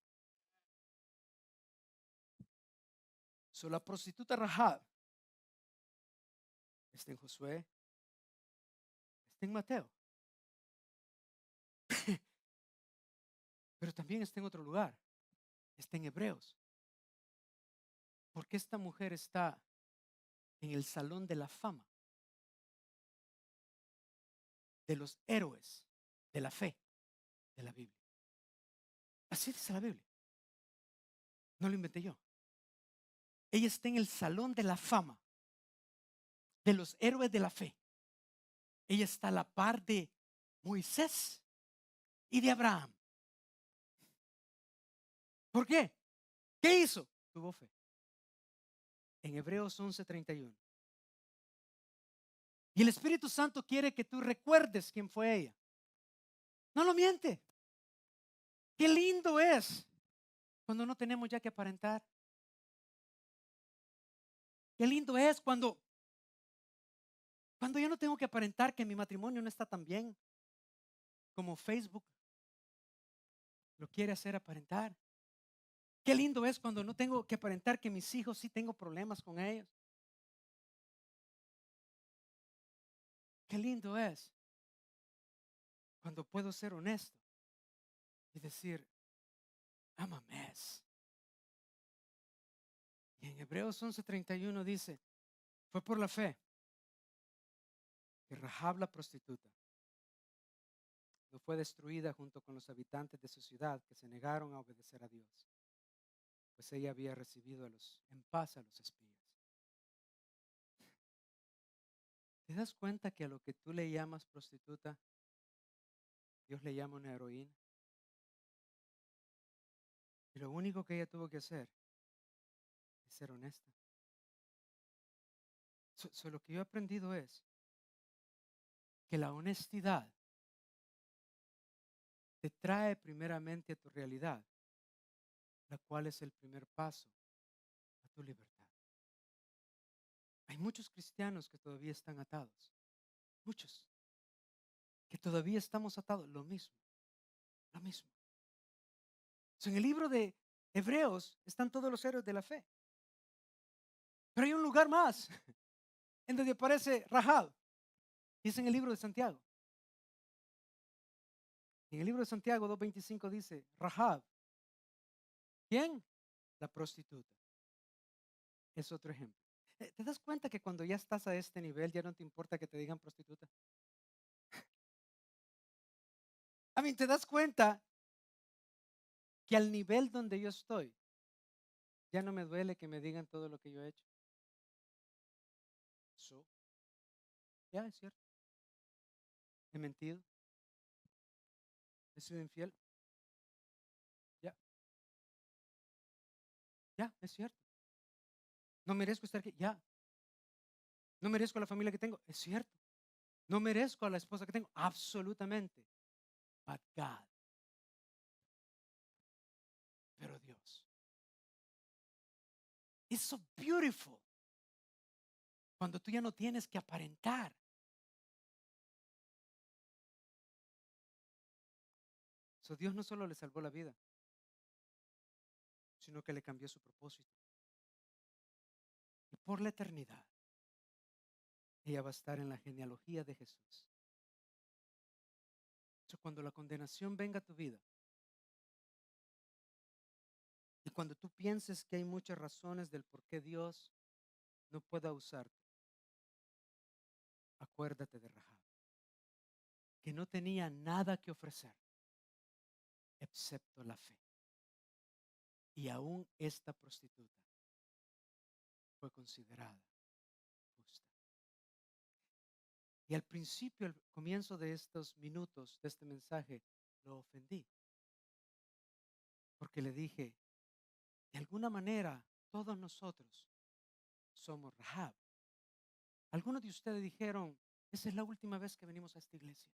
La prostituta Rahab está en Josué, está en Mateo, pero también está en otro lugar, está en Hebreos. Porque esta mujer está en el salón de la fama de los héroes de la fe de la Biblia. Así dice la Biblia. No lo inventé yo. Ella está en el salón de la fama de los héroes de la fe. Ella está a la par de Moisés y de Abraham. ¿Por qué? ¿Qué hizo? Tuvo fe. En Hebreos 11:31. Y el Espíritu Santo quiere que tú recuerdes quién fue ella. No lo miente. Qué lindo es cuando no tenemos ya que aparentar. Qué lindo es cuando yo no tengo que aparentar que mi matrimonio no está tan bien como Facebook lo quiere hacer aparentar. Qué lindo es cuando no tengo que aparentar que mis hijos sí tengo problemas con ellos. Qué lindo es cuando puedo ser honesto y decir, I'm a mess. Y en Hebreos 11:31 dice, fue por la fe que Rahab la prostituta no fue destruida junto con los habitantes de su ciudad que se negaron a obedecer a Dios, pues ella había recibido en paz a los espías. ¿Te das cuenta que a lo que tú le llamas prostituta, Dios le llama una heroína? Y lo único que ella tuvo que hacer es ser honesta. Lo que yo he aprendido es que la honestidad te trae primeramente a tu realidad, la cual es el primer paso a tu libertad. Hay muchos cristianos que todavía están atados. Muchos que todavía estamos atados. Lo mismo, lo mismo. So, en el libro de Hebreos están todos los héroes de la fe. Pero hay un lugar más en donde aparece Rahab. Y es en el libro de Santiago. En el libro de Santiago 2:25 dice, Rahab. ¿Quién? La prostituta. Es otro ejemplo. ¿Te das cuenta que cuando ya estás a este nivel ya no te importa que te digan prostituta? ¿Te das cuenta que al nivel donde yo estoy ya no me duele que me digan todo lo que yo he hecho? So, ya es cierto. He mentido. He sido infiel. Ya, ya, es cierto. No merezco estar aquí. Ya. No merezco la familia que tengo. Es cierto. No merezco a la esposa que tengo. Absolutamente. But God. Pero Dios. It's so beautiful. Cuando tú ya no tienes que aparentar. So, Dios no solo le salvó la vida, sino que le cambió su propósito. Y por la eternidad, ella va a estar en la genealogía de Jesús. So, cuando la condenación venga a tu vida, y cuando tú pienses que hay muchas razones del por qué Dios no pueda usarte, acuérdate de Rahab, que no tenía nada que ofrecer excepto la fe. Y aún esta prostituta fue considerada justa. Y al principio, al comienzo de estos minutos, de este mensaje, lo ofendí. Porque le dije, de alguna manera, todos nosotros somos Rahab. Algunos de ustedes dijeron, esa es la última vez que venimos a esta iglesia.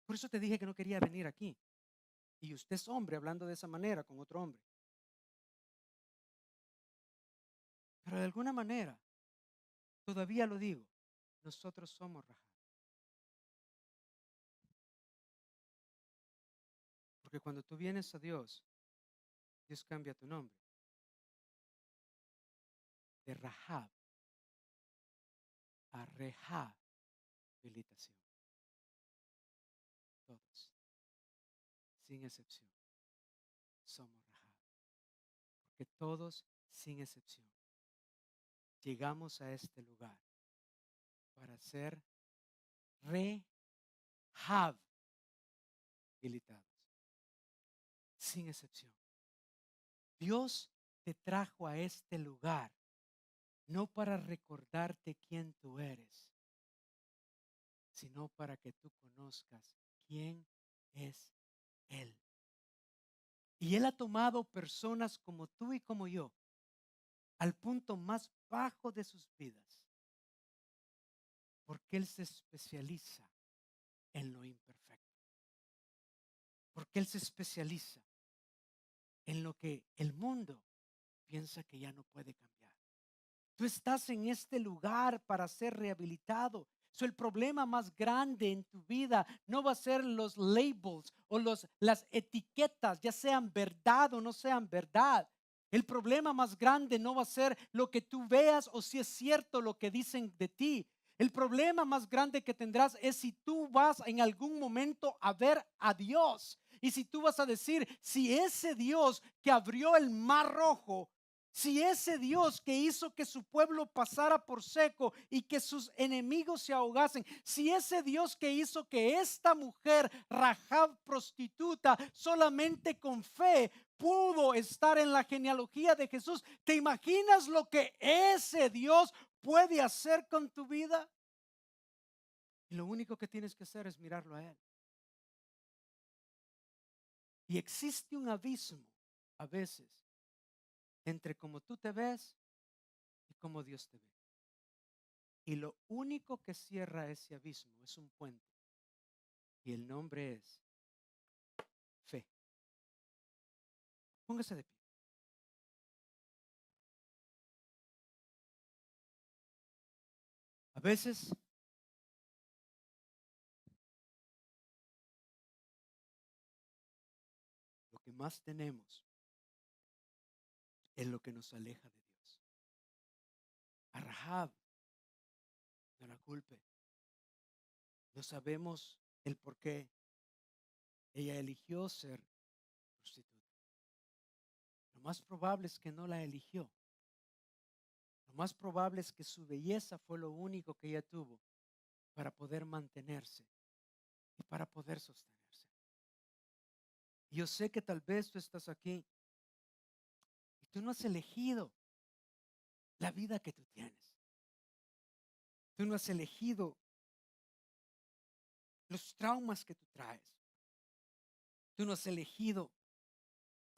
Por eso te dije que no quería venir aquí. Y usted es hombre hablando de esa manera con otro hombre. Pero de alguna manera, todavía lo digo, nosotros somos Rahab. Porque cuando tú vienes a Dios, Dios cambia tu nombre. De Rahab a rehabilitación. Todos, sin excepción, somos Rahab. Porque todos, sin excepción, llegamos a este lugar para ser rehabilitados. Sin excepción. Dios te trajo a este lugar no para recordarte quién tú eres, sino para que tú conozcas quién es Él. Y Él ha tomado personas como tú y como yo al punto más bajo de sus vidas, porque Él se especializa en lo imperfecto, porque Él se especializa en lo que el mundo piensa que ya no puede cambiar. Tú estás en este lugar para ser rehabilitado. So, el problema más grande en tu vida no va a ser los labels o las etiquetas, ya sean verdad o no sean verdad. El problema más grande no va a ser lo que tú veas o si es cierto lo que dicen de ti. El problema más grande que tendrás es si tú vas en algún momento a ver a Dios. Y si tú vas a decir, si ese Dios que abrió el mar rojo, si ese Dios que hizo que su pueblo pasara por seco y que sus enemigos se ahogasen, si ese Dios que hizo que esta mujer, Rahab prostituta, solamente con fe pudo estar en la genealogía de Jesús, ¿te imaginas lo que ese Dios puede hacer con tu vida? Y lo único que tienes que hacer es mirarlo a Él. Y existe un abismo a veces entre cómo tú te ves y cómo Dios te ve. Y lo único que cierra ese abismo es un puente. Y el nombre es fe. Póngase de pie. A veces lo que más tenemos es lo que nos aleja de Dios. A Rahab no la culpe. No sabemos el por qué ella eligió ser prostituta. Lo más probable es que no la eligió. Lo más probable es que su belleza fue lo único que ella tuvo para poder mantenerse y para poder sostenerse. Y yo sé que tal vez tú estás aquí y tú no has elegido la vida que tú tienes. Tú no has elegido los traumas que tú traes. Tú no has elegido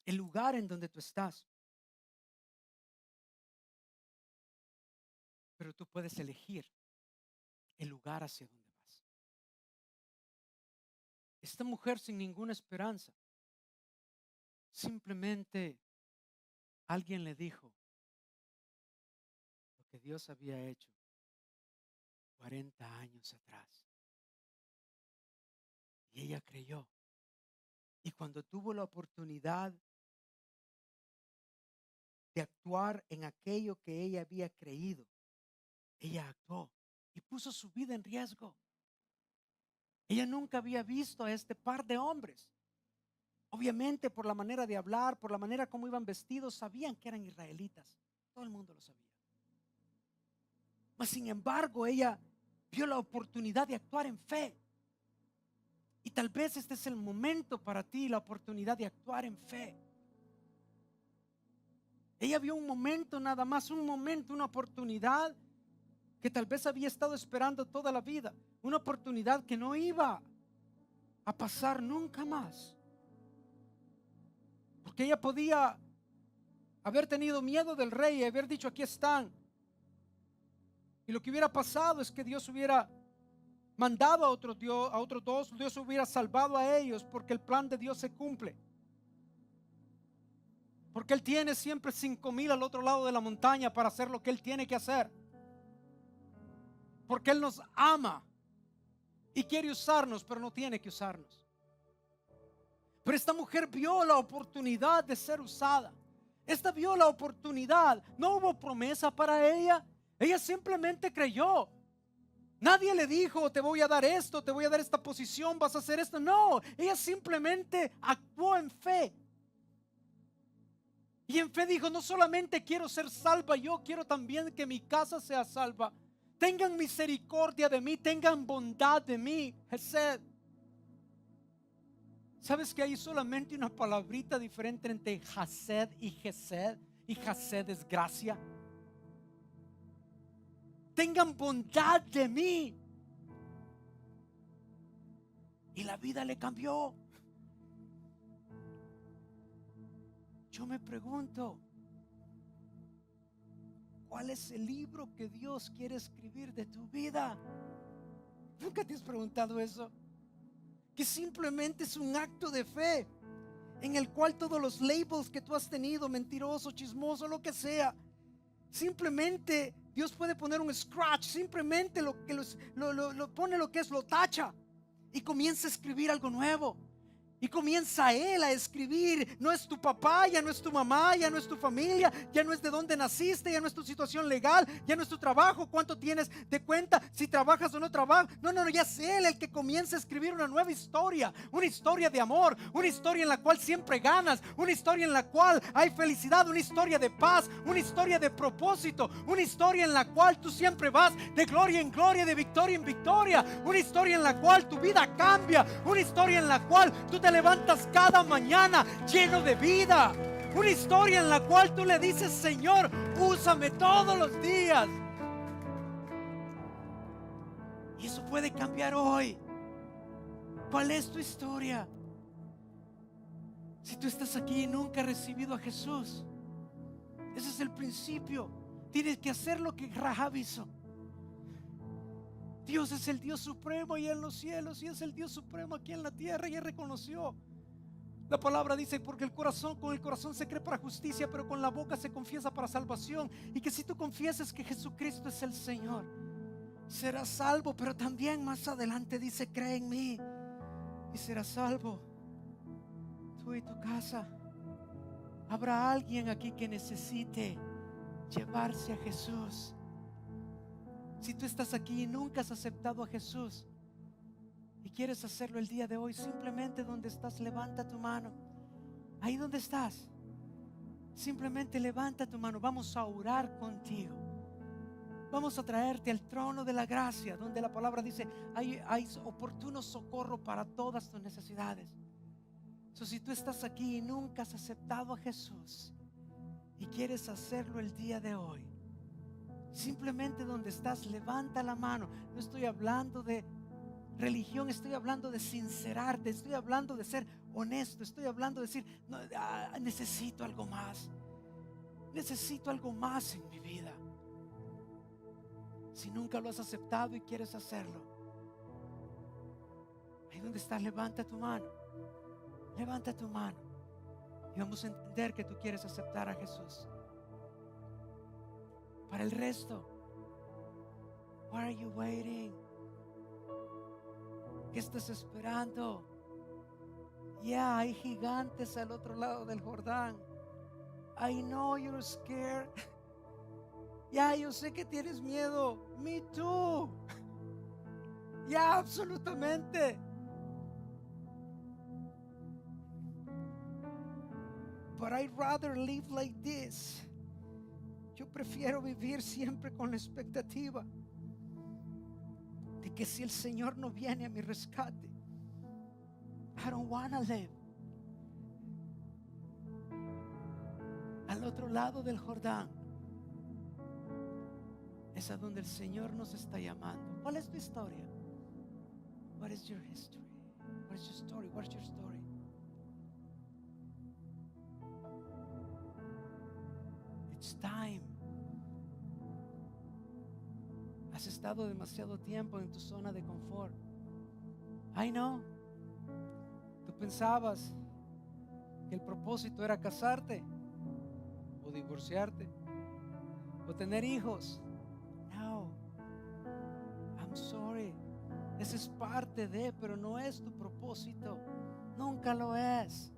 el lugar en donde tú estás. Pero tú puedes elegir el lugar hacia donde vas. Esta mujer sin ninguna esperanza, simplemente alguien le dijo lo que Dios había hecho 40 años atrás. Y ella creyó. Y cuando tuvo la oportunidad de actuar en aquello que ella había creído, ella actuó y puso su vida en riesgo. Ella nunca había visto a este par de hombres. Obviamente por la manera de hablar, por la manera como iban vestidos, sabían que eran israelitas. Todo el mundo lo sabía. Mas sin embargo, ella vio la oportunidad de actuar en fe. Y tal vez este es el momento para ti, la oportunidad de actuar en fe. Ella vio un momento nada más, un momento, una oportunidad que tal vez había estado esperando toda la vida. Una oportunidad que no iba a pasar nunca más. Porque ella podía haber tenido miedo del rey y haber dicho: aquí están. Y lo que hubiera pasado es que Dios hubiera mandado a otros dos, Dios hubiera salvado a ellos, porque el plan de Dios se cumple. Porque Él tiene siempre 5,000 al otro lado de la montaña para hacer lo que Él tiene que hacer. Porque Él nos ama y quiere usarnos, pero no tiene que usarnos. Pero esta mujer vio la oportunidad de ser usada. Esta vio la oportunidad. No hubo promesa para ella. Ella simplemente creyó. Nadie le dijo: te voy a dar esto, te voy a dar esta posición, vas a hacer esto. No, ella simplemente actuó en fe. Y en fe dijo: no solamente quiero ser salva, yo quiero también que mi casa sea salva. Tengan misericordia de mí, tengan bondad de mí. Hesed. ¿Sabes que hay solamente una palabrita diferente entre Hased y Gesed? Y Hased es gracia. Tengan bondad de mí. Y la vida le cambió. Yo me pregunto, ¿cuál es el libro que Dios quiere escribir de tu vida? ¿Nunca te has preguntado eso? Que simplemente es un acto de fe en el cual todos los labels que tú has tenido, mentiroso, chismoso, lo que sea, simplemente Dios puede poner un scratch, simplemente lo pone, lo que es, lo tacha y comienza a escribir algo nuevo. Y comienza Él a escribir. No es tu papá, ya no es tu mamá, ya no es tu familia, ya no es de dónde naciste, ya no es tu situación legal, ya no es tu trabajo, cuánto tienes de cuenta, si trabajas o no trabajas. No, ya es Él el que comienza a escribir una nueva historia. Una historia de amor, una historia en la cual siempre ganas, una historia en la cual hay felicidad, una historia de paz, una historia de propósito, una historia en la cual tú siempre vas de gloria en gloria, de victoria en victoria, una historia en la cual tu vida cambia, una historia en la cual tú te levantas cada mañana lleno de vida, una historia en la cual tú le dices: Señor, úsame todos los días. Y eso puede cambiar hoy. ¿Cuál es tu historia? Si tú estás aquí y nunca has recibido a Jesús, ese es el principio. Tienes que hacer lo que Rahab hizo. Dios es el Dios supremo y en los cielos, y es el Dios supremo aquí en la tierra. Y Él reconoció. La palabra dice: porque con el corazón se cree para justicia, pero con la boca se confiesa para salvación. Y que si tú confiesas que Jesucristo es el Señor, serás salvo, pero también más adelante dice: cree en mí y serás salvo, tú y tu casa. Habrá alguien aquí que necesite llevarse a Jesús. Si tú estás aquí y nunca has aceptado a Jesús y quieres hacerlo el día de hoy, simplemente donde estás, levanta tu mano. Ahí donde estás, simplemente levanta tu mano. Vamos a orar contigo. Vamos a traerte al trono de la gracia, donde la palabra dice: hay oportuno socorro para todas tus necesidades. Si tú estás aquí y nunca has aceptado a Jesús y quieres hacerlo el día de hoy, simplemente donde estás, levanta la mano. No estoy hablando de religión, estoy hablando de sincerarte, estoy hablando de ser honesto, estoy hablando de decir: no, necesito algo más, necesito algo más en mi vida. Si nunca lo has aceptado y quieres hacerlo, ahí donde estás, levanta tu mano. Levanta tu mano y vamos a entender que tú quieres aceptar a Jesús. Para el resto, what are you waiting? ¿Qué estás esperando? Ya hay gigantes al otro lado del Jordán. I know you're scared. Ya, yo sé que tienes miedo. Me too. Ya, absolutamente. But I'd rather live like this. Yo prefiero vivir siempre con la expectativa de que si el Señor no viene a mi rescate, I don't wanna live. Al otro lado del Jordán es a donde el Señor nos está llamando. ¿Cuál es tu historia? What is your history? What is your story? What is your story? It's time. Has estado demasiado tiempo en tu zona de confort. I know. Tú pensabas que el propósito era casarte o divorciarte o tener hijos. No, I'm sorry. Ese es parte de, pero no es tu propósito. Nunca lo es.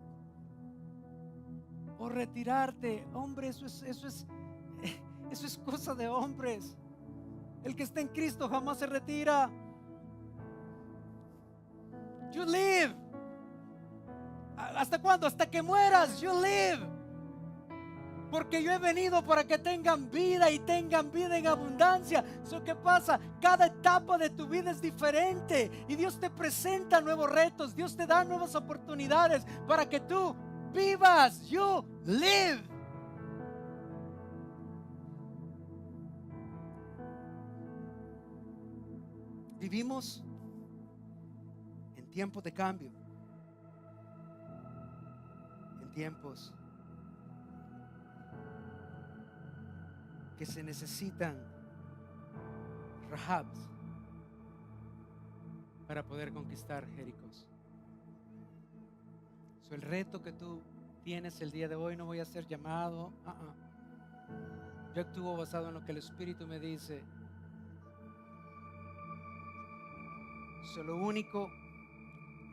O retirarte, hombre, eso es cosa de hombres. El que está en Cristo jamás se retira. You live. ¿Hasta cuándo? Hasta que mueras. You live. Porque yo he venido para que tengan vida y tengan vida en abundancia. ¿Qué pasa? Cada etapa de tu vida es diferente y Dios te presenta nuevos retos. Dios te da nuevas oportunidades para que tú vivas. You live. Vivimos en tiempos de cambio, en tiempos que se necesitan Rahabs para poder conquistar Jericó. El reto que tú tienes el día de hoy, no voy a ser llamado. Yo actúo basado en lo que el Espíritu me dice. Lo único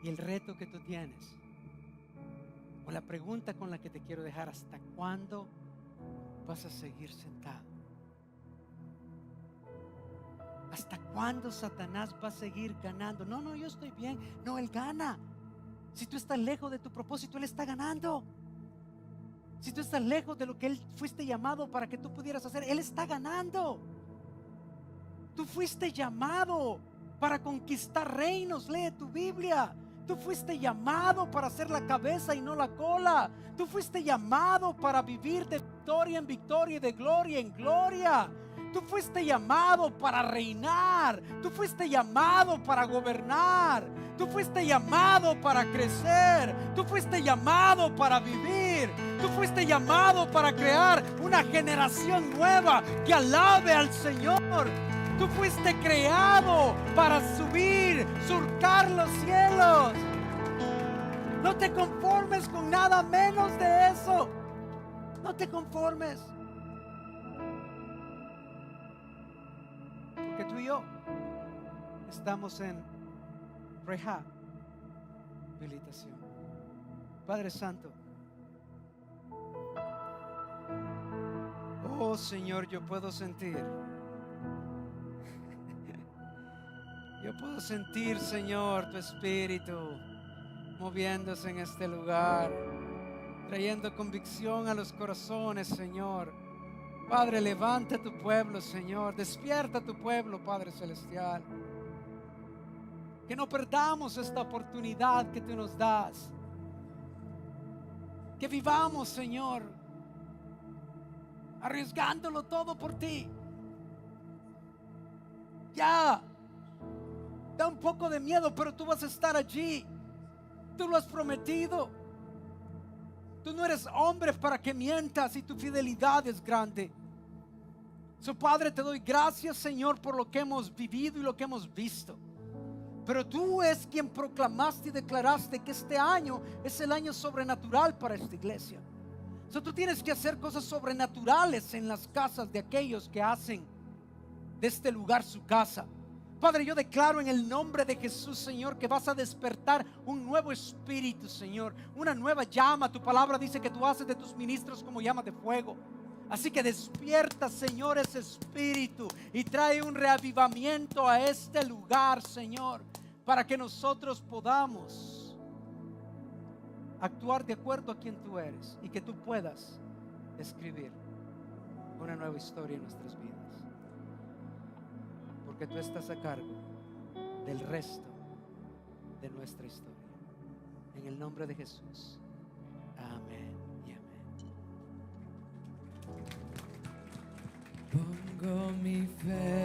y el reto que tú tienes, o la pregunta con la que te quiero dejar: ¿hasta cuándo vas a seguir sentado? ¿Hasta cuándo Satanás va a seguir ganando? No, yo estoy bien. No, él gana. Si tú estás lejos de tu propósito, él está ganando. Si tú estás lejos de lo que él fuiste llamado para que tú pudieras hacer, él está ganando. Tú fuiste llamado para conquistar reinos. Lee tu Biblia. Tú fuiste llamado para ser la cabeza y no la cola. Tú fuiste llamado para vivir de victoria en victoria y de gloria en gloria. Tú fuiste llamado para reinar. Tú fuiste llamado para gobernar. Tú fuiste llamado para crecer. Tú fuiste llamado para vivir. Tú fuiste llamado para crear una generación nueva que alabe al Señor. Tú fuiste creado para subir, surcar los cielos. No te conformes con nada menos de eso. No te conformes. Porque tú y yo estamos en rehabilitación. Padre Santo, oh Señor, yo puedo sentir, Señor, tu espíritu moviéndose en este lugar, trayendo convicción a los corazones, Señor. Padre, levanta tu pueblo, Señor, despierta tu pueblo, Padre Celestial. Que no perdamos esta oportunidad que tú nos das. Que vivamos, Señor, arriesgándolo todo por ti. Ya, da un poco de miedo, pero tú vas a estar allí. Tú lo has prometido. Tú no eres hombre para que mientas y tu fidelidad es grande. Padre, te doy gracias, Señor, por lo que hemos vivido y lo que hemos visto. Pero tú es quien proclamaste y declaraste que este año es el año sobrenatural para esta iglesia. Tú tienes que hacer cosas sobrenaturales en las casas de aquellos que hacen de este lugar su casa. Padre, yo declaro en el nombre de Jesús, Señor, que vas a despertar un nuevo espíritu, Señor, una nueva llama. Tu palabra dice que tú haces de tus ministros como llama de fuego. Así que despierta, Señor, ese espíritu y trae un reavivamiento a este lugar, Señor, para que nosotros podamos actuar de acuerdo a quien tú eres y que tú puedas escribir una nueva historia en nuestras vidas. Porque tú estás a cargo del resto de nuestra historia. En el nombre de Jesús. Amén y amén.
Pongo mi fe